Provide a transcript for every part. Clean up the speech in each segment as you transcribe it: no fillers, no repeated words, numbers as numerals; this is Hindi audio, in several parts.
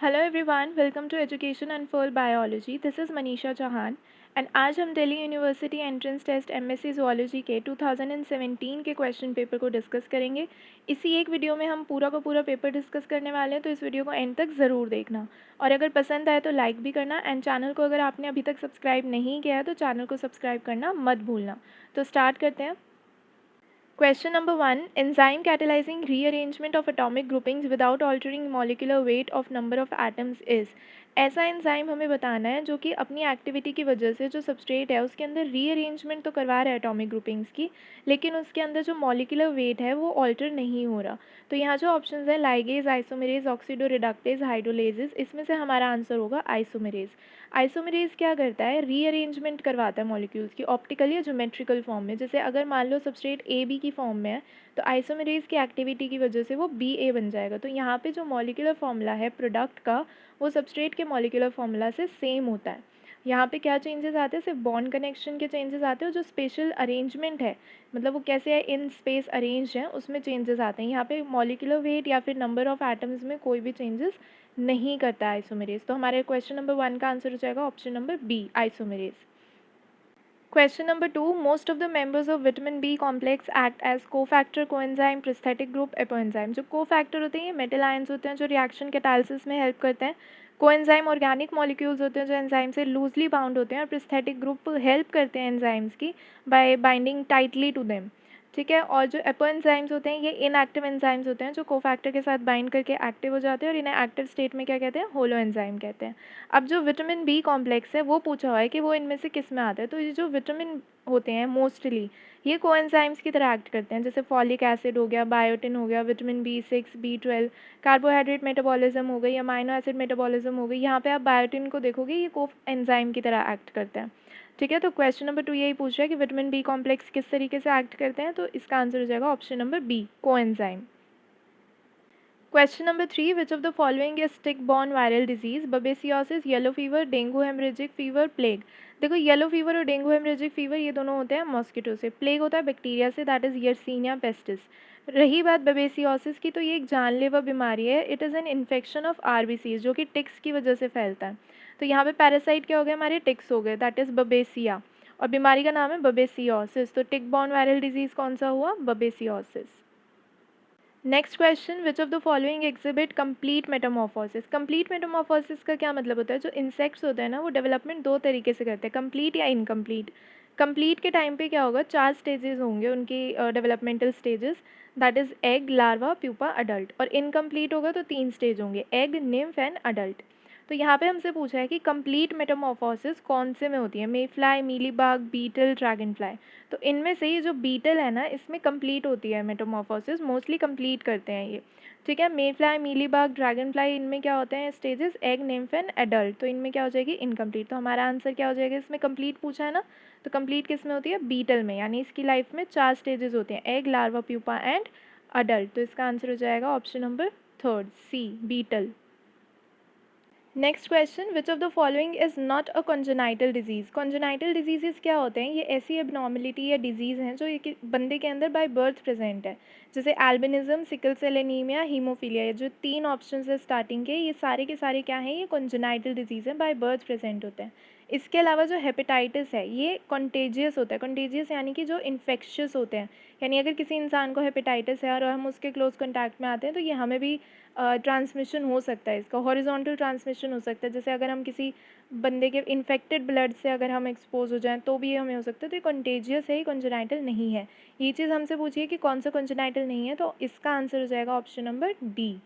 Hello everyone, welcome to education unfold biology. This is Manisha Chauhan and आज हम Delhi university entrance test MSc zoology के 2017 के क्वेश्चन पेपर को डिस्कस करेंगे। इसी एक वीडियो में हम पूरा का पूरा पेपर डिस्कस करने वाले हैं, तो इस वीडियो को एंड तक ज़रूर देखना और अगर पसंद आए तो लाइक भी करना एंड चैनल को अगर आपने अभी तक सब्सक्राइब नहीं किया है तो चैनल को सब्सक्राइब करना मत भूलना। तो स्टार्ट करते हैं। Question number 1. Enzyme catalyzing rearrangement of atomic groupings without altering molecular weight of number of atoms is. ऐसा एंजाइम हमें बताना है जो कि अपनी एक्टिविटी की वजह से जो सबस्ट्रेट है उसके अंदर रीअरेंजमेंट तो करवा रहा है एटॉमिक ग्रुपिंग्स की, लेकिन उसके अंदर जो मॉलिक्यूलर वेट है वो ऑल्टर नहीं हो रहा। तो यहाँ जो ऑप्शंस है ligase, isomerase, oxido reductase, hydrolases, इसमें से हमारा आंसर होगा आइसोमेरेज। आइसोमेरेज क्या करता है? रीअरेंजमेंट करवाता है मॉलिक्यूल्स की ऑप्टिकल या ज्योमेट्रिकल फॉर्म में। जैसे अगर मान लो सबस्ट्रेट ए बी की फॉर्म में है तो आइसोमेरेज की एक्टिविटी की वजह से वो बी ए बन जाएगा। तो यहाँ पे जो मॉलिक्यूलर फॉर्मूला है प्रोडक्ट का वो सबस्ट्रेट के मॉलिक्यूलर फॉर्मूला से सेम होता है। यहाँ पे क्या चेंजेस आते हैं? सिर्फ बॉन्ड कनेक्शन के चेंजेस आते हैं और जो स्पेशल अरेंजमेंट है, मतलब वो कैसे है इन स्पेस अरेंज है, उसमें चेंजेस आते हैं। यहाँ पे मॉलिक्यूलर वेट या फिर नंबर ऑफ एटम्स में कोई भी चेंजेस नहीं करता है आइसोमेरेज। तो हमारे क्वेश्चन नंबर 1 का आंसर हो जाएगा option number B, isomerase. Question number 2. Most of the members of vitamin B complex act as cofactor, coenzyme, prosthetic group, apoenzyme. जो कोफैक्टर होते हैं ये मेटल आयंस होते हैं जो रिएक्शन कैटालिसिस में हेल्प करते हैं। कोएंजाइम ऑर्गेनिक मॉलिक्यूल्स होते हैं जो एंजाइम से लूजली बाउंड होते हैं और प्रोस्थेटिक ग्रुप हेल्प करते हैं एंजाइम्स की by binding tightly to them. ठीक है। और जो एपोएंजाइम्स होते हैं ये इनएक्टिव एंजाइम्स होते हैं जो कोफैक्टर के साथ बाइंड करके एक्टिव हो जाते हैं और इन्हें एक्टिव स्टेट में क्या कहते हैं? होलो एंजाइम कहते हैं। अब जो विटामिन बी कॉम्प्लेक्स है वो पूछा हुआ है कि वो इनमें से किस में आता है। तो ये जो विटामिन होते हैं मोस्टली ये कोएंजाइम्स की तरह एक्ट करते हैं। जैसे फॉलिक एसिड हो गया, बायोटिन हो गया, vitamin B6, B12, carbohydrate metabolism हो गई, अमाइनो एसिड मेटाबॉलिज्म हो गई। यहाँ पे आप बायोटिन को देखोगे ये को एंजाइम की तरह एक्ट करते हैं। ठीक है। तो क्वेश्चन नंबर 2 यही पूछ रहा है कि विटामिन बी कॉम्प्लेक्स किस तरीके से एक्ट करते हैं, तो इसका आंसर हो जाएगा option number B, coenzyme. Question number 3. Which of the following is tick borne viral disease? Babesiosis, yellow fever, dengue haemorrhagic fever, plague. देखो येलो फीवर और डेंगू हेमरेजिक फीवर ये दोनों होते हैं मॉस्किटो से, प्लेग होता है बैक्टीरिया से, दैट इज यर्सीनिया पेस्टिस। रही बात बबेसियोसिस की तो ये एक जानलेवा बीमारी है। It is an infection of RBCs जो कि टिक्स की वजह से फैलता है। तो यहाँ पे पैरासाइट क्या हो गए? हमारे टिक्स हो गए, दैट इज़ बबेसिया, और बीमारी का नाम है बबेसियोसिस। तो टिक बॉर्न वायरल डिजीज़ कौन सा हुआ? Babesiosis. Next question. Which of the following exhibit complete metamorphosis? Complete metamorphosis का क्या मतलब होता है? जो इंसेक्ट्स होते हैं ना वो डेवलपमेंट दो तरीके से करते हैं, कंप्लीट या इनकम्प्लीट। कंप्लीट के टाइम पे क्या होगा? 4 स्टेजेस होंगे उनकी developmental stages, that is egg, larva, pupa, adult. और इनकम्प्लीट होगा तो 3 स्टेज होंगे, एग, निम्फ एंड अडल्ट। तो यहाँ पे हमसे पूछा है कि कंप्लीट मेटामॉर्फोसिस कौन से में होती है? Mayfly, मीलीबाग, beetle, dragon fly. तो इनमें से ये जो बीटल है ना इसमें कंप्लीट होती है मेटामॉर्फोसिस, मोस्टली कंप्लीट करते हैं ये। ठीक है। Mayfly, mealybug, dragonfly, इनमें क्या होते हैं stages? Egg, nymph and adult. तो इनमें क्या हो जाएगी? इनकम्प्लीट। तो हमारा आंसर क्या हो जाएगा? इसमें कंप्लीट पूछा है ना, तो कंप्लीट किस में होती है? बीटल में, यानी इसकी लाइफ में 4 स्टेजेस होते हैं, egg, larva, pupa and adult. तो इसका आंसर हो जाएगा option number 3, C, beetle. Next question. Which of the following is not a congenital disease? Congenital disease क्या होते हैं? ये ऐसी एबनॉर्मलिटी या डिजीज़ हैं जो ये बंदे के अंदर बाय बर्थ प्रेजेंट है। जैसे albinism, sickle cell anaemia, haemophilia, ये जो 3 ऑप्शन है स्टार्टिंग के, ये सारे के सारे क्या हैं? ये कॉन्जेनाइटल डिजीज़ हैं, बाय बर्थ प्रेजेंट होते हैं। इसके अलावा जो हेपेटाइटिस है ये कॉन्टेजियस होता है। कॉन्टेजियस यानी कि जो इन्फेक्शियस होते हैं, यानी अगर किसी इंसान को हेपेटाइटिस है और हम उसके क्लोज कॉन्टैक्ट में आते हैं तो ये हमें भी ट्रांसमिशन हो सकता है, इसका हॉरिजॉन्टल ट्रांसमिशन हो सकता है। जैसे अगर हम किसी बंदे के इन्फेक्टेड ब्लड से अगर हम एक्सपोज हो जाएं तो भी ये हमें हो सकता है। तो ये कॉन्टेजियस है, ये कॉन्जेनाइटल नहीं है। ये चीज़ हमसे पूछिए कि कौन सा कॉन्जेनाइटल नहीं है, तो इसका आंसर हो जाएगा option number D.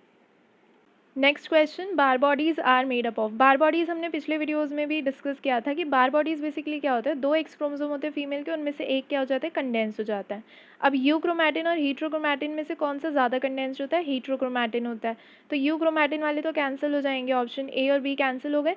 Next question. Barr bodies are made up of? Barr bodies हमने पिछले वीडियोज़ में भी डिस्कस किया था कि बार बॉडीज़ बेसिकली क्या होता है? 2 एक्स क्रोमोसोम होते हैं फीमेल के, उनमें से एक क्या हो जाता है? कंडेंस हो जाता है। अब यूक्रोमैटिन और हीट्रोक्रोमैटिन में से कौन सा ज़्यादा कंडेंस होता है? हीट्रोक्रोमैटिन होता है। तो यूक्रोमैटिन वाले तो कैंसिल हो जाएंगे, ऑप्शन ए और बी कैंसिल हो गए।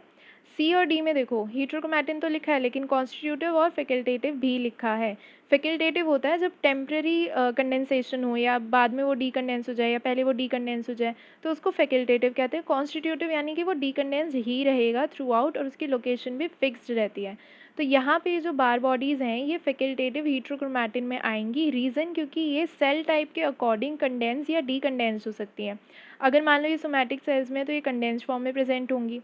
सी और डी में देखो हीट्रोक्रोमैटिन तो लिखा है लेकिन कॉन्स्टिट्यूटिव और फैकल्टेटिव भी लिखा है। फैकल्टेटिव होता है जब टेम्प्रेरी कंडेंसेशन हो या बाद में वो डीकंडेंस हो जाए या पहले वो डीकंडेंस हो जाए, तो उसको फैकल्टेटिव कहते हैं। कॉन्स्टिट्यूटिव यानी कि वो डीकंडेंस ही रहेगा थ्रू आउट और उसकी लोकेशन भी फिक्स्ड रहती है। तो यहाँ पे जो बार बॉडीज़ हैं ये फैकल्टेटिव हीट्रोक्रोमैटिन में आएंगी। रीज़न क्योंकि ये सेल टाइप के अकॉर्डिंग कंडेंस या डीकंडेंस हो सकती हैं। अगर मान लो ये सोमैटिक सेल्स में तो ये कंडेंस फॉर्म में प्रेजेंट होंगी,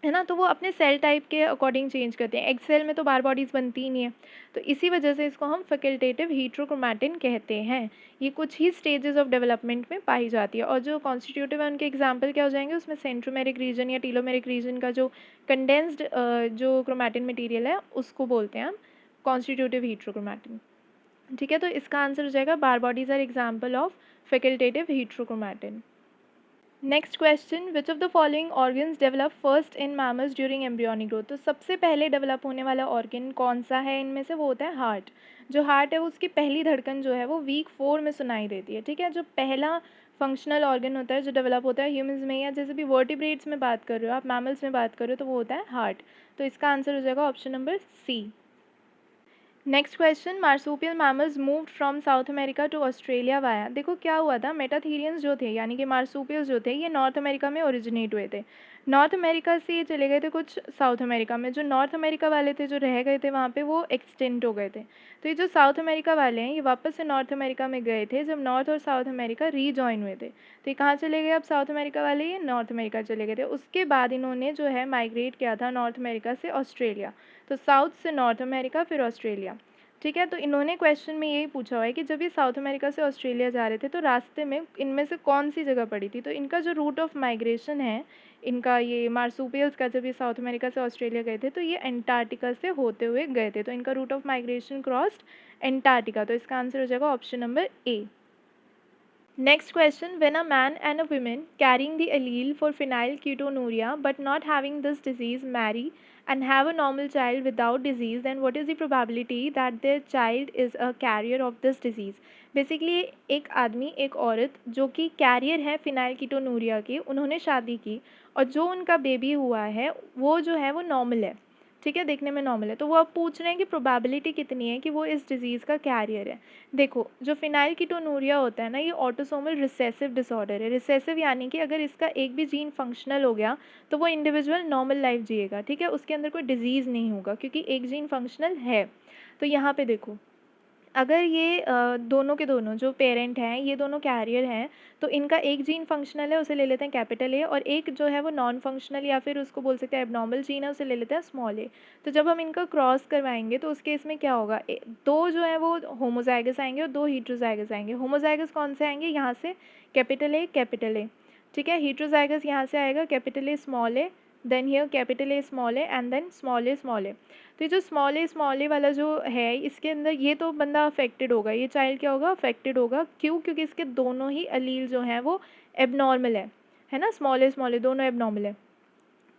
है ना, तो वो अपने सेल टाइप के अकॉर्डिंग चेंज करते हैं। एग सेल में तो बार बॉडीज़ बनती ही नहीं है, तो इसी वजह से इसको हम फैकल्टेटिव हीट्रोक्रोमैटिन कहते हैं। ये कुछ ही स्टेजेस ऑफ डेवलपमेंट में पाई जाती है। और जो कॉन्स्टिट्यूटिव है उनके एग्जाम्पल क्या हो जाएंगे, उसमें सेंट्रोमेरिक रीजन या टीलोमेरिक रीजन का जो कंडेंस्ड जो क्रोमैटिन मटीरियल है उसको बोलते हैं हम कॉन्स्टिट्यूटिव हीट्रोक्रोमैटिन। ठीक है, तो इसका आंसर हो जाएगा Barr bodies are example of facultative heterochromatin. Next question, which of the following organs develop first in mammals during embryonic growth. तो सबसे पहले डेवलप होने वाला ऑर्गन कौन सा है इनमें से, वो होता है हार्ट। जो हार्ट है उसकी पहली धड़कन जो है वो वीक 4 में सुनाई देती है। ठीक है, जो पहला फंक्शनल ऑर्गन होता है जो डेवलप होता है ह्यूमंस में, या जैसे भी वर्टिब्रेट्स में बात कर रहे हो आप, मैमल्स में बात कर रहे हो, तो वो होता है हार्ट। तो इसका आंसर हो जाएगा option number C. Next question, marsupial mammals moved from South America to Australia via. देखो क्या हुआ था, मेटाथीरियंस जो थे यानी कि मार्सुपियल्स जो थे ये नॉर्थ अमेरिका में ओरिजिनेट हुए थे। नॉर्थ अमेरिका से ये चले गए थे कुछ साउथ अमेरिका में। जो नॉर्थ अमेरिका वाले थे जो रह गए थे वहाँ पे वो एक्सटेंट हो गए थे। तो ये जो साउथ अमेरिका वाले हैं ये वापस से नॉर्थ अमेरिका में गए थे जब नॉर्थ और साउथ अमेरिका रीजॉइन हुए थे। तो ये कहाँ चले गए, अब साउथ अमेरिका वाले ये नॉर्थ अमेरिका चले गए थे। उसके बाद इन्होंने जो है माइग्रेट किया था नॉर्थ अमेरिका से ऑस्ट्रेलिया। तो साउथ से नॉर्थ अमेरिका फिर ऑस्ट्रेलिया। ठीक है, तो इन्होंने क्वेश्चन में यही पूछा हुआ है कि जब ये साउथ अमेरिका से ऑस्ट्रेलिया जा रहे थे तो रास्ते में इनमें से कौन सी जगह पड़ी थी। तो इनका जो रूट ऑफ माइग्रेशन है इनका, ये मार्सुपियल्स का, जब ये साउथ अमेरिका से ऑस्ट्रेलिया गए थे तो ये एंटार्क्टिका से होते हुए गए थे। तो इनका route of migration crossed Antarctica. तो इसका आंसर हो जाएगा option number A. Next question, when a man and a woman carrying the allele for phenylketonuria but not having this disease marry and have a normal child without disease, then what is the probability that their child is a carrier of this disease? Basically एक आदमी एक औरत जो कि कैरियर है फिनाइलकीटोनूरिया के, उन्होंने शादी की और जो उनका बेबी हुआ है वो जो है वो नॉर्मल है। ठीक है, देखने में नॉर्मल है। तो वो अब पूछ रहे हैं कि प्रोबेबिलिटी कितनी है कि वो इस डिज़ीज़ का कैरियर है। देखो जो फिनाइलकीटोनूरिया होता है ना ये ऑटोसोमल रिसेसिव डिसऑर्डर है। रिसेसिव यानी कि अगर इसका एक भी जीन फंक्शनल हो गया तो वो इंडिविजुअल नॉर्मल लाइफ जिएगा। ठीक है, उसके अंदर कोई डिजीज़ नहीं होगा क्योंकि एक जीन फंक्शनल है। तो यहाँ पे देखो अगर ये दोनों के दोनों जो पेरेंट हैं ये दोनों कैरियर हैं तो इनका एक जीन फंक्शनल है उसे ले लेते हैं कैपिटल ए, और एक जो है वो नॉन फंक्शनल या फिर उसको बोल सकते हैं एबनॉर्मल जीन है उसे ले लेते हैं स्मॉल ए। तो जब हम इनका क्रॉस करवाएंगे तो उस केस में क्या होगा, दो जो है वो होमोजाइगस आएंगे और दो हीट्रोजाइगस आएंगे। होमोजाइगस कौन से आएंगे, यहाँ से कैपिटल ए कैपिटल ए। ठीक है, हीट्रोजाइगस यहाँ से आएगा capital A small A, then here capital A small A and then small A small A. तो ये जो स्मॉल ए वाला जो है इसके अंदर ये तो बंदा अफेक्टेड होगा, ये चाइल्ड क्या होगा, अफेक्टेड होगा। क्यों, क्योंकि इसके दोनों ही अलील जो हैं वो एबनॉर्मल है ना, स्मॉल ए दोनों एबनॉर्मल है।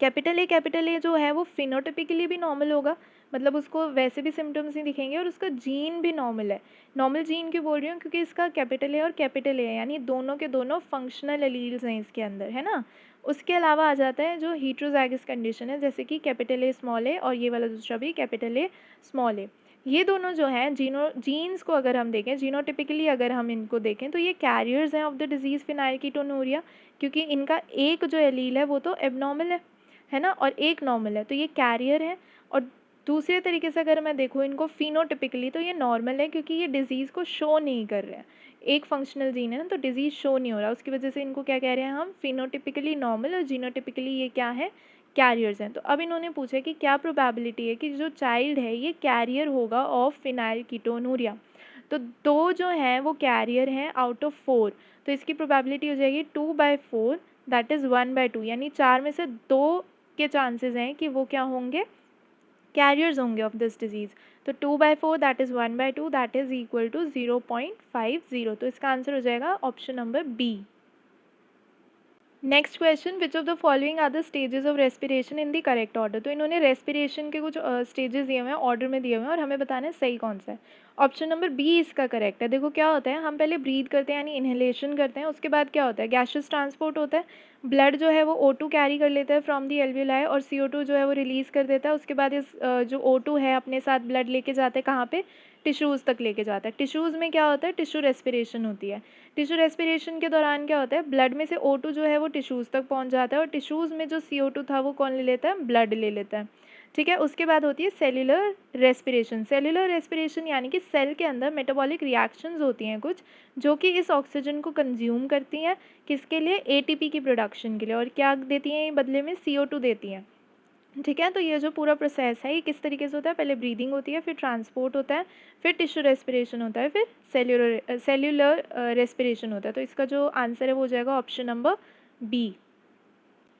कैपिटल ए जो है वो फिनोटिपिकली भी नॉर्मल होगा, मतलब उसको वैसे भी सिम्टम्स नहीं दिखेंगे, और उसका जीन भी नॉर्मल है। नॉर्मल जीन क्यों बोल रही हूँ, क्योंकि इसका कैपिटल ए और कैपिटल ए है यानी दोनों के दोनों फंक्शनल एलील्स हैं इसके अंदर, है ना। उसके अलावा आ जाता है जो हीट्रोजाइगस कंडीशन है, जैसे कि कैपिटल ए स्मॉल ए और ये वाला दूसरा भी कैपिटल ए स्मॉल ए। ये दोनों जो हैं जीन्स को अगर हम देखें, जीनोटिपिकली अगर हम इनको देखें तो ये कैरियर्स हैं ऑफ द डिजीज़ फिनाइलकीटोनूरिया, क्योंकि इनका एक जो एलील है वो तो एबनॉर्मल है ना, और एक नॉर्मल है, तो ये कैरियर है। और दूसरे तरीके से अगर मैं देखूँ इनको फिनोटिपिकली तो ये नॉर्मल है क्योंकि ये डिज़ीज़ को शो नहीं कर रहे हैं। एक फंक्शनल जीन है ना, तो डिज़ीज़ शो नहीं हो रहा, उसकी वजह से इनको क्या कह रहे हैं हम, फिनोटिपिकली नॉर्मल, और जीनोटिपिकली ये क्या है, कैरियर्स हैं। तो अब इन्होंने पूछा कि क्या प्रोबेबिलिटी है कि जो चाइल्ड है ये कैरियर होगा ऑफ फिनाइलकीटोनूरिया। तो दो जो हैं वो कैरियर हैं आउट ऑफ 4, तो इसकी प्रोबेबिलिटी हो जाएगी 2/4, दैट इज़ 1/2, यानी 4 में से 2 के चांसेस हैं कि वो क्या होंगे, कैरियर्स होंगे ऑफ दिस डिजीज़। तो 2/4 that is 1/2 that is equal to 0.50। तो इसका आंसर हो जाएगा option number B. Next question, which of the following are the stages of respiration in the correct order. तो इन्होंने रेस्पिरेशन के कुछ स्टेजेस दिए हुए हैं, ऑर्डर में दिए हुए हैं, और हमें बताना है सही कौन सा है। ऑप्शन नंबर बी इसका करेक्ट है। देखो क्या होता है, हम पहले ब्रीथ करते हैं यानी इन्हेलेशन करते हैं, उसके बाद क्या होता है, गैसेस ट्रांसपोर्ट होता है, ब्लड जो है वो O2 कैरी कर लेता है फ्रॉम दी एल्वियोलाई और CO2 जो है वो रिलीज़ कर देता है। उसके बाद इस जो O2 है अपने साथ ब्लड लेके जाते हैं कहाँ पे, टिश्यूज़ तक लेके जाता है। टिश्यूज़ में क्या होता है, टिश्यू रेस्पिरेशन होती है। टिश्यू रेस्पिरेशन के दौरान क्या होता है, ब्लड में से O2 जो है वो टिश्यूज़ तक पहुंच जाता है, और टिश्यूज़ में जो CO2 था वो कौन ले लेता है, ब्लड ले लेता है। ठीक है। उसके बाद होती है सेल्यूलर रेस्पिरेशन। सेल्यूलर रेस्पिरेशन यानी कि सेल के अंदर मेटाबॉलिक रिएक्शंस होती हैं कुछ, जो कि इस ऑक्सीजन को कंज्यूम करती हैं, किसके लिए, एटीपी की प्रोडक्शन के लिए, और क्या देती हैं ये बदले में, CO2 देती हैं। ठीक है। तो ये जो पूरा प्रोसेस है ये किस तरीके से होता है, पहले ब्रीदिंग होती है, फिर ट्रांसपोर्ट होता है, फिर टिश्यू रेस्पिरेशन होता है, फिर सेल्यूलर रेस्पिरेशन होता है। तो इसका जो आंसर है वो हो जाएगा option number B.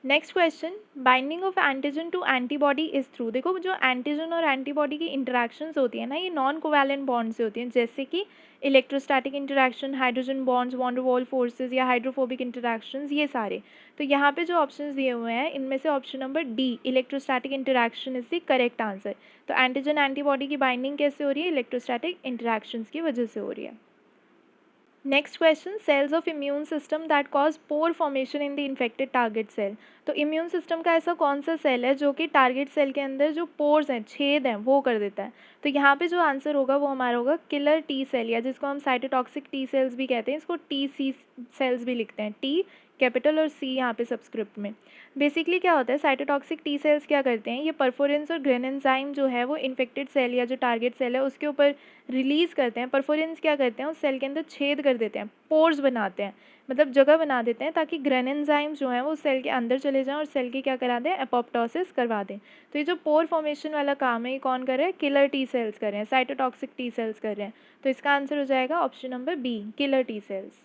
Next question, binding of antigen to antibody is through. देखो जो एंटीजन और एंटीबॉडी की इंटरेक्शंस होती है ना, ये नॉन कोवैलेंट बॉन्ड से होती हैं, जैसे कि electrostatic interaction, hydrogen bonds, van der Waals forces या हाइड्रोफोबिक इंटरेक्शंस, ये सारे। तो यहाँ पे जो ऑप्शंस दिए हुए हैं इनमें से option number D, electrostatic interaction, is the correct answer. तो एंटीजन एंटीबॉडी की बाइंडिंग कैसे हो रही है, इलेक्ट्रोस्टैटिक इंटरेक्शंस की वजह से हो रही है। Next question, cells of immune system that cause pore formation in the infected target cell. तो इम्यून सिस्टम का ऐसा कौन सा सेल है जो कि टारगेट सेल के अंदर जो पोर्स हैं, छेद हैं, वो कर देता है। तो यहाँ पे जो आंसर होगा वो हमारा होगा किलर टी सेल, या जिसको हम साइटोटॉक्सिक टी सेल्स भी कहते हैं, इसको TC सेल्स भी लिखते हैं, टी कैपिटल और सी यहाँ पे सबस्क्रिप्ट में। बेसिकली क्या होता है, साइटोटॉक्सिक टी सेल्स क्या करते हैं, ये परफोरेंस और ग्रेनेंजाइम जो है वो इन्फेक्टेड सेल या जो टारगेट सेल है उसके ऊपर रिलीज़ करते हैं। परफोरेंस क्या करते हैं, उस सेल के अंदर छेद कर देते हैं, पोर्स बनाते हैं, मतलब जगह बना देते हैं, ताकि ग्रेनेंजाइम जो है वो सेल के अंदर चले जाएं और सेल की क्या करा दें, एपोप्टोसिस करवा दें। तो ये जो पोर फॉर्मेशन वाला काम है ये कौन कर रहा है, किलर टी सेल्स कर रहे हैं, साइटोटॉक्सिक टी सेल्स कर रहे हैं। तो इसका आंसर हो जाएगा option number B, killer T cells.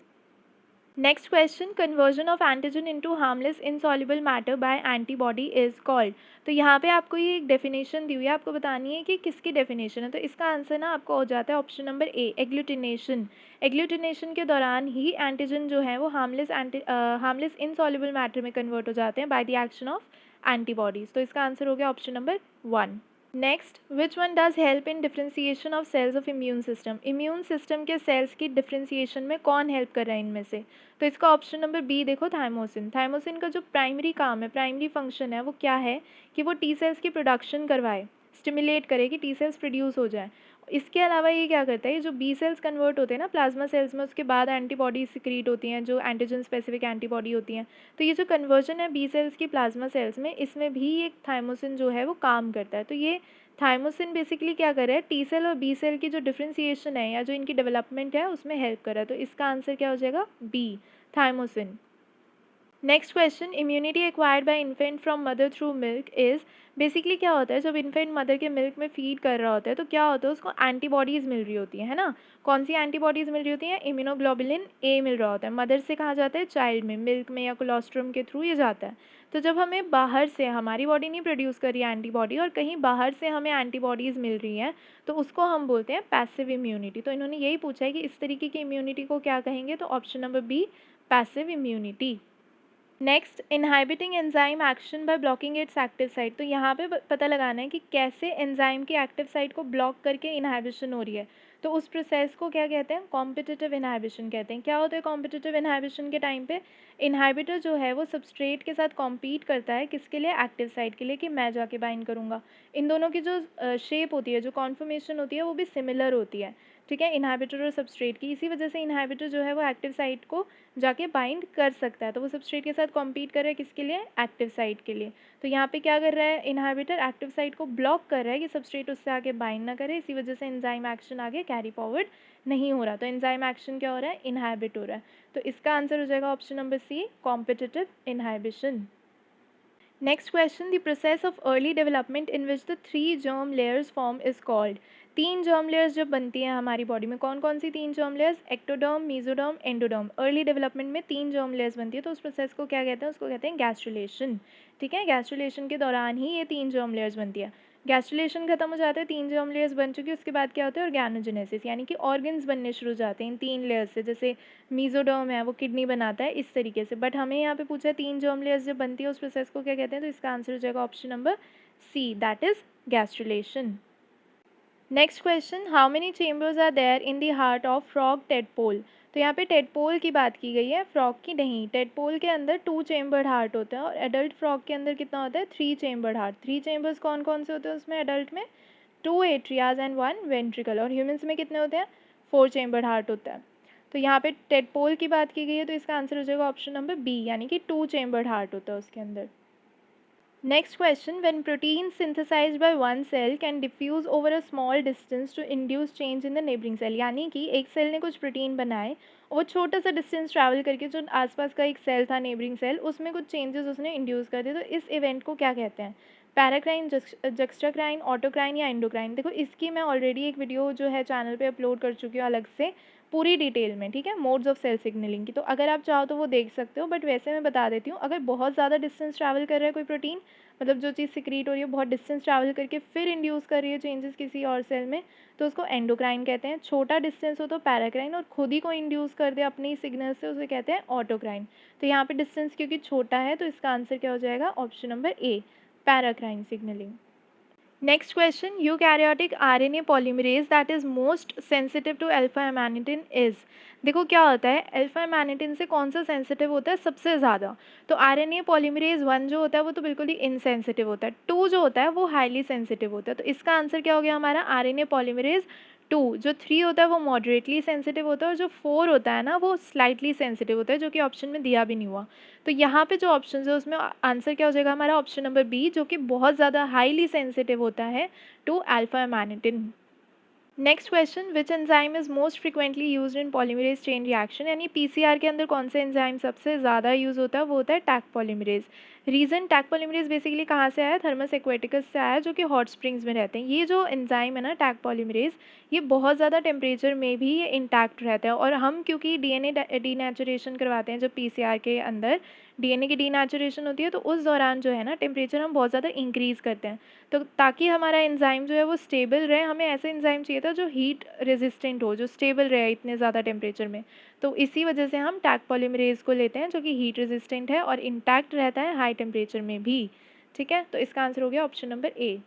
Next question, conversion of antigen into harmless insoluble matter by antibody is called. तो यहाँ पे आपको ये एक डेफिनेशन दी हुई है, आपको बतानी है कि किसकी डेफिनेशन है। तो इसका आंसर ना आपको हो जाता है option number A, agglutination. Agglutination के दौरान ही एंटीजन जो है वो हार्मलेस इनसॉल्युबल मैटर में कन्वर्ट हो जाते हैं by the action of antibodies. तो इसका आंसर हो गया option number 1। Next, which one does help in differentiation of cells of immune system. Immune system के सेल्स की डिफ्रेंसिएशन में कौन हेल्प कर रहा है इनमें से। तो इसका ऑप्शन नंबर बी देखो, थाइमोसिन। थाइमोसिन का जो प्राइमरी काम है, प्राइमरी फंक्शन है, वो क्या है कि वो टी सेल्स की प्रोडक्शन करवाए, स्टिमुलेट करे कि टी सेल्स प्रोड्यूस हो जाए। इसके अलावा ये क्या करता है, ये जो बी सेल्स कन्वर्ट होते हैं ना प्लाज्मा सेल्स में, उसके बाद एंटीबॉडी सिक्रीट होती हैं जो एंटीजन स्पेसिफिक एंटीबॉडी होती हैं। तो ये जो कन्वर्जन है बी सेल्स की प्लाज्मा सेल्स में, इसमें भी एक थाइमोसिन जो है वो काम करता है। तो ये थाइमोसिन बेसिकली क्या कर रहा है, टी सेल और बी सेल की जो डिफ्रेंसिएशन है या जो इनकी डेवलपमेंट है उसमें हेल्प कर रहा है। तो इसका आंसर क्या हो जाएगा, B, thymosin. Next question, immunity acquired by infant from mother through milk is. Basically क्या होता है, जब इन्फेंट मदर के मिल्क में फीड कर रहा होता है तो क्या होता है, उसको एंटीबॉडीज़ मिल रही होती है ना। कौन सी एंटीबॉडीज़ मिल रही होती हैं, इम्यूनोग्लोबुलिन ए मिल रहा होता है। मदर से कहाँ जाता है, चाइल्ड में, मिल्क में या कोलोस्ट्रम के थ्रू ये जाता है। तो जब हमें बाहर से, हमारी बॉडी नहीं प्रोड्यूस कर रही है एंटीबॉडी, और कहीं बाहर से हमें एंटीबॉडीज़ मिल रही हैं, तो उसको हम बोलते हैं पैसिव इम्यूनिटी। तो इन्होंने यही पूछा है कि इस तरीके की इम्यूनिटी को क्या कहेंगे, तो option number B, passive immunity. Next, inhibiting enzyme action by blocking its active site. तो यहाँ पे पता लगाना है कि कैसे एंजाइम की एक्टिव साइट को ब्लॉक करके इनहाइबिशन हो रही है। तो उस प्रोसेस को क्या कहते हैं, कॉम्पिटिटिव इनहाइबिशन कहते हैं। क्या होता है कॉम्पिटिटिव इनहाइबिशन के टाइम पे, इनहाइबिटर जो है वो सबस्ट्रेट के साथ कॉम्पीट करता है, किसके लिए, एक्टिव साइट के लिए, कि मैं जाके बाइंड करूँगा। इन दोनों की जो शेप होती है, जो कॉन्फर्मेशन होती है, वो भी सिमिलर होती है। ठीक है, इनहाइबिटर और सबस्ट्रेट की, इसी वजह से इनहाइबिटर जो है वो एक्टिव साइट को जाके बाइंड कर सकता है। तो वो सबस्ट्रेट के साथ कॉम्पीट कर रहा है, किसके लिए, एक्टिव साइट के लिए। तो यहाँ पे क्या कर रहा है, इनहाइबिटर एक्टिव साइट को ब्लॉक कर रहा है कि सबस्ट्रेट उससे आगे बाइंड ना करे, इसी वजह से एंजाइम एक्शन आगे कैरी फॉरवर्ड नहीं हो रहा। तो एंजाइम एक्शन क्या हो रहा है, इनहाइबिट हो रहा है। तो इसका आंसर हो जाएगा option number C, competitive inhibition. Next question, the process of early development in which the 3 germ layers form is called. 3 germ layers जब बनती हैं हमारी बॉडी में, कौन कौन सी 3 जर्म लेयर्स, ectoderm, mesoderm, endoderm. Early development में 3 जर्म लेयर्स बनती है, तो उस प्रोसेस को क्या कहते हैं, उसको कहते हैं गैस्ट्रुलेशन। ठीक है, गैस्ट्रुलेशन के दौरान ही ये 3 जर्म लेयर्स बनती है। गैस्ट्रुलेशन खत्म हो जाता है, 3 जर्म लेयर्स बन चुकी है, उसके बाद क्या होता है, ऑर्गेनोजेनेसिस, यानी कि ऑर्गन्स बनने शुरू हो जाते हैं इन 3 लेयर्स से। जैसे मीजोडर्म है वो किडनी बनाता है, इस तरीके से। बट हमें यहाँ पे पूछा है 3 जर्म लेयर्स जब बनती है उस प्रोसेस को क्या कहते हैं, तो इसका आंसर हो जाएगा option number C, that is gastrulation. Next question, how many chambers are there in the heart of frog tadpole. तो यहाँ पे टेडपोल की बात की गई है, फ्रॉग की नहीं। टेडपोल के अंदर 2 चेम्बर्ड हार्ट होता है, और एडल्ट फ्रॉग के अंदर कितना होता है, 3 चेम्बर्ड हार्ट। 3 चेम्बर्स कौन कौन से होते हैं उसमें, एडल्ट में 2 एट्रियाज एंड 1 वेंट्रिकल, और ह्यूमन्स में कितने होते हैं, 4 चेम्बर्ड हार्ट होता है। तो यहाँ पे टेडपोल की बात की गई है, तो इसका आंसर हो जाएगा ऑप्शन नंबर बी, यानी कि 2 चेम्बर्ड हार्ट होता है उसके अंदर। Next question, when protein synthesised by one cell can diffuse over a small distance to induce change in the neighbouring cell, यानी कि एक सेल ने कुछ प्रोटीन बनाए और वो छोटा सा डिस्टेंस ट्रैवल करके जो आसपास का एक सेल था नेबरिंग सेल उसमें कुछ चेंजेस उसने इंड्यूस कर दिए, तो इस इवेंट को क्या कहते हैं? पैराक्राइन, जक्स्टाक्राइन, ऑटोक्राइन या एंडोक्राइन? देखो इसकी मैं ऑलरेडी एक वीडियो जो है चैनल पे अपलोड कर चुकी हूँ अलग से पूरी डिटेल में, ठीक है, मोड्स ऑफ सेल सिग्नलिंग की, तो अगर आप चाहो तो वो देख सकते हो। बट वैसे मैं बता देती हूँ, अगर बहुत ज़्यादा डिस्टेंस ट्रैवल कर रहा है कोई प्रोटीन, मतलब जो चीज़ सिक्रीट हो रही है बहुत डिस्टेंस ट्रैवल करके फिर इंड्यूस कर रही है चेंजेस किसी और सेल में, तो उसको एंडोक्राइन कहते हैं। छोटा डिस्टेंस हो तो पैराक्राइन, और खुद ही को इंड्यूस कर दे अपने ही सिग्नल से उसे कहते हैं ऑटोक्राइन। तो यहाँ पे डिस्टेंस क्योंकि छोटा है तो इसका आंसर क्या हो जाएगा? Option number A, paracrine signalling. Next question, eukaryotic RNA polymerase that is most sensitive to alpha amanitin is. देखो क्या होता है, अल्फा एमानिटिन से कौन सा सेंसिटिव होता है सबसे ज़्यादा? तो आरएनए पॉलीमरेज 1 जो होता है वो तो बिल्कुल ही इनसेंसिटिव होता है, 2 जो होता है वो हाईली सेंसिटिव होता है। तो इसका आंसर क्या हो गया हमारा? RNA polymerase 2। जो 3 होता है वो मॉडरेटली सेंसिटिव होता है, और जो 4 होता है ना वो स्लाइटली सेंसिटिव होता है, जो कि ऑप्शन में दिया भी नहीं हुआ। तो यहाँ पे जो ऑप्शन है उसमें आंसर क्या हो जाएगा हमारा? ऑप्शन नंबर बी, जो कि बहुत ज़्यादा हाईली सेंसिटिव होता है to alpha amanitin. Next question, which enzyme is most frequently used in polymerase chain reaction, यानी पीसीआर के अंदर कौन से एंजाइम सबसे ज़्यादा यूज़ होता है? वो होता है Taq polymerase. Reason, Taq polymerase basically कहाँ से आया? थर्मस एक्वेटिकस से आया, जो कि हॉट स्प्रिंग्स में रहते हैं। ये जो एंजाइम है ना टैक पॉलीमरेज, ये बहुत ज़्यादा टेम्परेचर में भी ये इंटैक्ट रहता है, और हम क्योंकि डीएनए डीनेचुरेशन करवाते हैं जब पीसीआर के अंदर डीएनए की डीनेचुरेशन होती है, तो उस दौरान जो है ना टेम्परेचर हम बहुत ज़्यादा इंक्रीज़ करते हैं। तो ताकि हमारा एंजाइम जो है वो स्टेबल रहे, हमें ऐसे एंजाइम चाहिए था जो हीट रेजिस्टेंट हो, जो स्टेबल रहे इतने ज़्यादा टेम्परेचर में। तो इसी वजह से हम टैक पॉलीमरेज को लेते हैं, जो कि हीट रेजिस्टेंट है और इंटैक्ट रहता है हाई टेम्परेचर में भी। ठीक है, तो इसका आंसर हो गया option number A.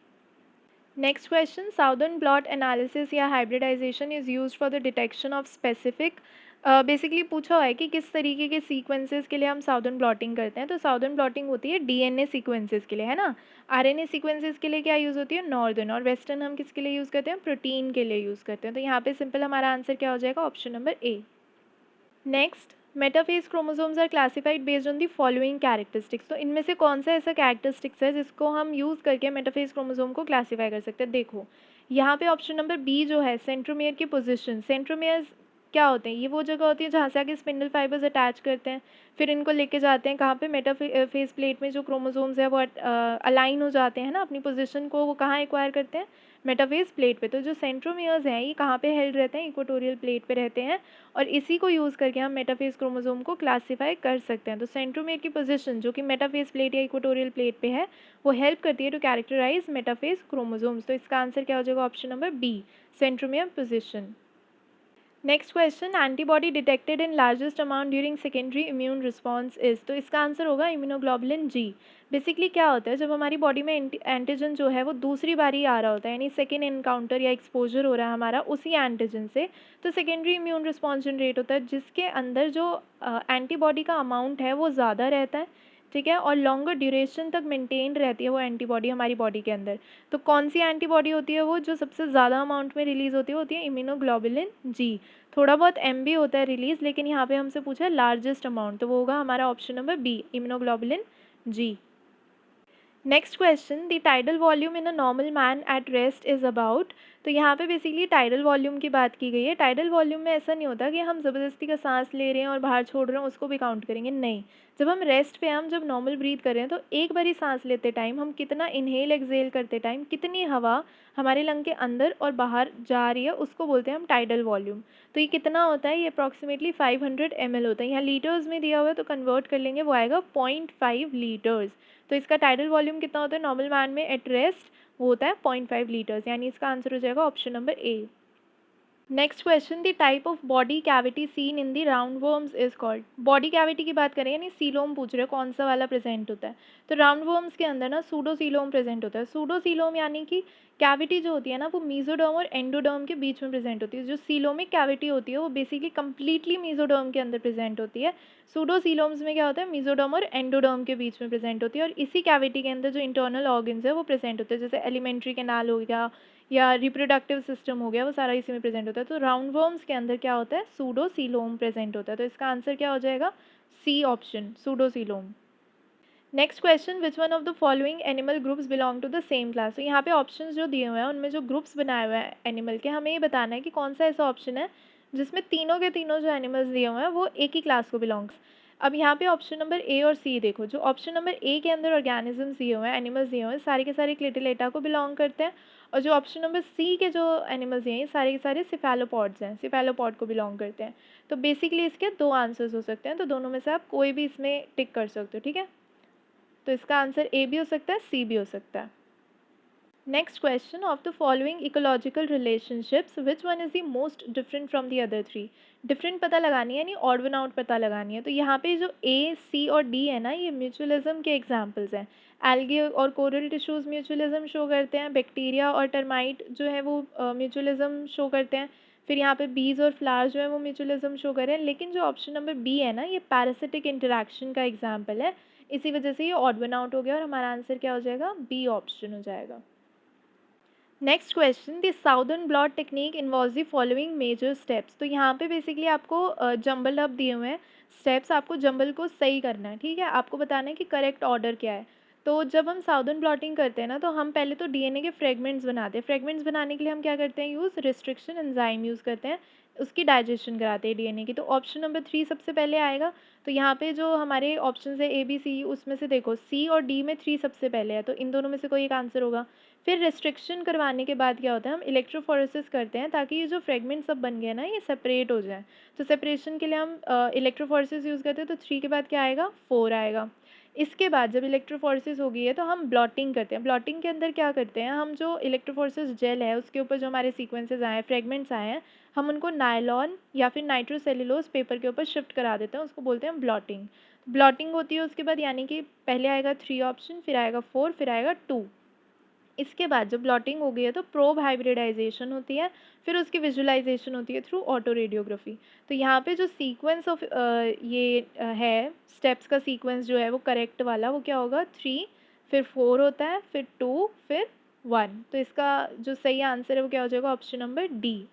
Next question, Southern blot analysis या hybridisation is used for the detection of specific. Basically पूछा हुआ है कि किस तरीके के सीक्वेंसेस के लिए हम साउदर्न ब्लॉटिंग करते हैं। तो साउदर्न ब्लॉटिंग होती है डीएनए सीक्वेंसेस के लिए, है ना। आरएनए सीक्वेंसेस के लिए क्या यूज़ होती है? नॉर्दर्न। और वेस्टर्न हम किसके लिए यूज़ करते हैं? प्रोटीन के लिए यूज़ करते हैं। तो यहाँ पे सिंपल हमारा आंसर क्या हो जाएगा? Option number A. Next, metaphase chromosomes are classified based on the following characteristics. तो इनमें से कौन सा ऐसा कैरेक्टरिस्टिक्स है जिसको हम यूज़ करके मेटाफेज क्रोमोसोम को क्लासीफाई कर सकते हैं? देखो यहाँ पे ऑप्शन नंबर बी जो है, सेंट्रोमियर की पोजीशन। सेंट्रोमियर्स क्या होते हैं? ये वो जगह होती है जहाँ से आगे स्पिंडल फाइबर्स अटैच करते हैं, फिर इनको लेके जाते हैं कहाँ पे? मेटाफेज प्लेट में जो क्रोमोसोम्स है वो अलाइन हो जाते हैं ना अपनी पोजीशन को, वो कहाँ एक्वायर करते हैं? मेटाफेज प्लेट पे। तो जो सेंट्रोमियर्स हैं ये कहाँ पे हेल्ड रहते हैं? इक्वेटोरियल प्लेट पे रहते हैं, और इसी को यूज़ करके हम मेटाफेज क्रोमोसोम को क्लासीफाई कर सकते हैं। तो सेंट्रोमियर की पोजीशन जो कि मेटाफेज प्लेट या इक्वेटोरियल प्लेट पे है, वो हेल्प करती है टू कैरेक्टराइज मेटाफेज क्रोमोसोम्स। तो इसका आंसर क्या हो जाएगा? Option number B, centromere position. Next question, antibody detected in largest amount during secondary immune response is. तो इसका आंसर होगा इम्यूनोग्लोबुलिन जी। बेसिकली क्या होता है, जब हमारी बॉडी में एंटीजन जो है वो दूसरी बारी आ रहा होता है, यानी सेकेंड इनकाउंटर या एक्सपोजर हो रहा है हमारा उसी एंटीजन से, तो सेकेंडरी इम्यून रिस्पॉन्स जनरेट होता है जिसके अंदर जो एंटीबॉडी का अमाउंट है वो ज़्यादा रहता है, ठीक है, और लॉन्गर ड्यूरेशन तक मेंटेन रहती है वो एंटीबॉडी हमारी बॉडी के अंदर। तो कौन सी एंटीबॉडी होती है वो जो सबसे ज़्यादा अमाउंट में रिलीज़ होती है? होती है इम्यूनोग्लोबुलिन जी। थोड़ा बहुत एम भी होता है रिलीज़, लेकिन यहाँ पे हमसे पूछा है लार्जेस्ट अमाउंट, तो वो होगा हमारा option number B, immunoglobulin G. Next question, the tidal volume in a normal man at rest is about. तो यहाँ पे बेसिकली टाइडल वॉल्यूम की बात की गई है। टाइडल वॉल्यूम में ऐसा नहीं होता कि हम ज़बरदस्ती का सांस ले रहे हैं और बाहर छोड़ रहे हैं उसको भी काउंट करेंगे, नहीं। जब हम रेस्ट पे हम जब नॉर्मल ब्रीथ कर रहे हैं तो एक बारी सांस लेते टाइम हम कितना इनहेल एक्सेल करते टाइम कितनी हवा हमारे लंग के अंदर और बाहर जा रही है उसको बोलते हैं हम टाइडल वॉल्यूम। तो ये कितना होता है? ये अप्रॉक्सीमेटली 500 ml होता है। यहाँ लीटर्स में दिया हुआ है तो कन्वर्ट कर लेंगे, वो आएगा 0.5 लीटर्स। तो इसका टाइडल वॉल्यूम कितना होता है नॉर्मल मैन में एट रेस्ट? वो होता है 0.5 लीटर्स, यानी इसका आंसर हो जाएगा option number A. Next question, the type of body cavity seen in the round worms is called. Body cavity की बात करें यानी सीलोम पूछ रहे हो कौन सा वाला प्रेजेंट होता है, तो राउंड वर्म्स के अंदर ना सूडोसीलोम प्रेजेंट होता है। सूडोसीलोम यानी कि कैविटी जो होती है ना वो मीजोडर्म और एंडोडर्म के बीच में प्रेजेंट होती है। जो सीलोमिक कैविटी होती है वो बेसिकली कंप्लीटली मीजोडर्म के अंदर प्रेजेंट होती है। सूडोसीलोम्स में क्या होता है? मीजोडर्म और एंडोडर्म के बीच में प्रेजेंट होती है, और इसी कैविटी के अंदर जो इंटरनल ऑर्गन्स है वो प्रेजेंट होते हैं, जैसे एलिमेंट्री कैनाल हो गया या रिप्रोडक्टिव सिस्टम हो गया, वो सारा इसी में प्रेजेंट होता है। तो राउंड वर्म्स के अंदर क्या होता है? सूडोसीलोम प्रेजेंट होता है। तो इसका आंसर क्या हो जाएगा? C option, pseudocoelom. Next question, which one of the following animal groups belong to the same class. तो यहाँ पे ऑप्शंस जो दिए हुए हैं उनमें जो ग्रुप्स बनाए हुए हैं एनिमल के, हमें ये बताना है कि कौन सा ऐसा ऑप्शन है जिसमें तीनों के तीनों जो एनिमल्स दिए हुए हैं वो एक ही क्लास को बिलोंग्स। अब यहाँ पे ऑप्शन नंबर ए और सी देखो, जो ऑप्शन नंबर ए के अंदर ऑर्गेनिजम्स दिए हुए हैं, एनिमल्स दिए हुए हैं, सारे के सारे क्लेटेलेटा को बिलोंग करते हैं। और जो ऑप्शन नंबर सी के जो एनिमल्स दिए हैं सारे के सारे सिफेलोपॉड्स हैं, सिफेलोपॉड को बिलोंग करते हैं। तो बेसिकली इसके दो आंसर्स हो सकते हैं, तो दोनों में से आप कोई भी इसमें टिक कर सकते हो, ठीक है। तो इसका आंसर ए भी हो सकता है, सी भी हो सकता है। Next question, of the following ecological relationships which one is the most different from the other three. Different पता लगानी है, यानी ऑड वन आउट पता लगानी है। तो यहाँ पे जो ए, सी और डी है ना, ये म्यूचुअलिज्म के एग्जाम्पल्स हैं। एल्गे और कोरल टिश्यूज़ म्यूचुअलिज्म शो करते हैं, बैक्टीरिया और टर्माइट जो है वो म्यूचुअलिज्म शो करते हैं। फिर यहाँ पे बीज और फ्लावर्स जो है वो म्यूचुअलिज्म शो कर रहे हैं। लेकिन जो ऑप्शन नंबर बी है ना, ये पैरासिटिक इंटरेक्शन का एग्जाम्पल है, इसी वजह से ये ऑड वन आउट हो गया और हमारा आंसर क्या हो जाएगा, बी ऑप्शन हो जाएगा। Next question, the Southern blot technique involve the following major steps. तो यहाँ पे बेसिकली आपको जंबल अप दिए हुए हैं स्टेप्स, आपको जंबल को सही करना है, ठीक है। आपको बताना है कि करेक्ट ऑर्डर क्या है। तो जब हम साउदर्न ब्लॉटिंग करते हैं ना, तो हम पहले तो डीएनए के फ्रेगमेंट्स बनाते हैं। फ्रेगमेंट्स बनाने के लिए हम क्या करते हैं, यूज़ रिस्ट्रिक्शन एंजाइम यूज़ करते हैं, उसकी डाइजेशन कराते हैं डीएनए की। तो ऑप्शन नंबर 3 सबसे पहले आएगा। तो यहाँ पे जो हमारे ऑप्शन है ए बी सी, उसमें से देखो सी और डी में 3 सबसे पहले है, तो इन दोनों में से कोई एक आंसर होगा। फिर रिस्ट्रिक्शन करवाने के बाद क्या होता है, हम इलेक्ट्रोफोरेसिस करते हैं ताकि ये जो फ्रेगमेंट्स सब बन गए ना ये सेपरेट हो जाए। तो सेपरेशन के लिए हम इलेक्ट्रोफोरेसिस यूज़ करते हैं। तो 3 के बाद क्या आएगा, 4 आएगा। इसके बाद जब इलेक्ट्रोफोरेसिस हो गई है तो हम ब्लॉटिंग करते हैं। ब्लॉटिंग के अंदर क्या करते हैं, हम जो इलेक्ट्रोफोरेसिस जेल है उसके ऊपर जो हमारे सीक्वेंसेस आए हैं, फ्रेगमेंट्स आए हैं, हम उनको नायलॉन या फिर नाइट्रोसेल्युलोज पेपर के ऊपर शिफ्ट करा देते हैं, उसको बोलते हैं ब्लॉटिंग। ब्लॉटिंग होती है उसके बाद, यानी कि पहले आएगा 3 ऑप्शन, फिर आएगा 4, फिर आएगा 2। इसके बाद जब ब्लॉटिंग हो गई है तो प्रोब हाइब्रिडाइजेशन होती है, फिर उसकी विजुअलाइजेशन होती है थ्रू ऑटो रेडियोग्राफी। तो यहाँ पे जो सीक्वेंस ऑफ ये है स्टेप्स का सीक्वेंस जो है वो करेक्ट वाला, वो क्या होगा, 3 फिर 4 होता है, फिर 2 फिर 1। तो इसका जो सही आंसर है वो क्या हो जाएगा, option number D.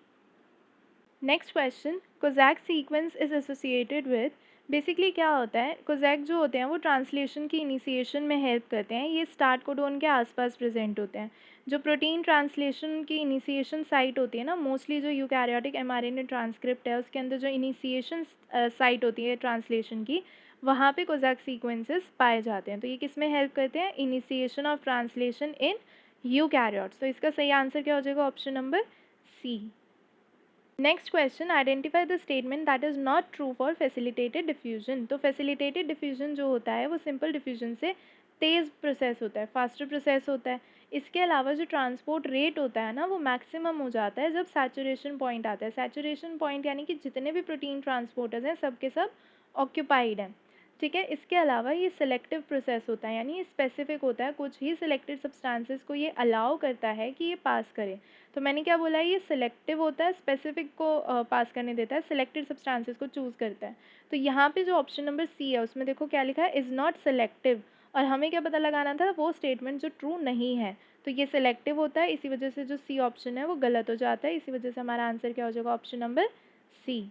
Next question, कोजैक sequence is associated with. Basically क्या होता है, कोजैक जो होते हैं वो ट्रांसलेशन की इनिशिएशन में हेल्प करते हैं। ये स्टार्ट कोडोन के आसपास प्रेजेंट होते हैं। जो प्रोटीन ट्रांसलेशन की इनिशिएशन साइट होती है ना, मोस्टली जो यूकैरियोटिक एमआरएनए ट्रांसक्रिप्ट है उसके अंदर जो इनिशिएशन साइट होती है ट्रांसलेशन की, वहाँ पे कोजैक सीक्वेंसेस पाए जाते हैं। तो ये किस में हेल्प करते हैं, initiation of translation in eukaryotes. तो इसका सही आंसर क्या हो जाएगा, option number C. Next question, identify the statement that is not true for facilitated diffusion. तो फैसिलिटेटेड डिफ्यूजन जो होता है वो सिंपल डिफ्यूजन से तेज़ प्रोसेस होता है, फास्टर प्रोसेस होता है। इसके अलावा जो ट्रांसपोर्ट रेट होता है ना वो मैक्सिमम हो जाता है जब सैचुरेशन पॉइंट आता है। सैचुरेशन पॉइंट यानी कि जितने भी प्रोटीन ट्रांसपोर्टर्स हैं सब के सब ऑक्यूपाइड हैं, ठीक है। इसके अलावा ये सिलेक्टिव प्रोसेस होता है, यानी ये स्पेसिफिक होता है, कुछ ही सिलेक्टेड सब्सटेंसेस को ये अलाउ करता है कि ये पास करे। तो मैंने क्या बोला है, ये सिलेक्टिव होता है, स्पेसिफिक को पास करने देता है, सिलेक्टेड सब्सटेंसेस को चूज़ करता है। तो यहाँ पे जो ऑप्शन नंबर सी है उसमें देखो क्या लिखा है, इज़ नॉट सेलेक्टिव, और हमें क्या पता लगाना था, वो स्टेटमेंट जो ट्रू नहीं है। तो ये सिलेक्टिव होता है, इसी वजह से जो सी ऑप्शन है वो गलत हो जाता है, इसी वजह से हमारा आंसर क्या हो जाएगा, option number C.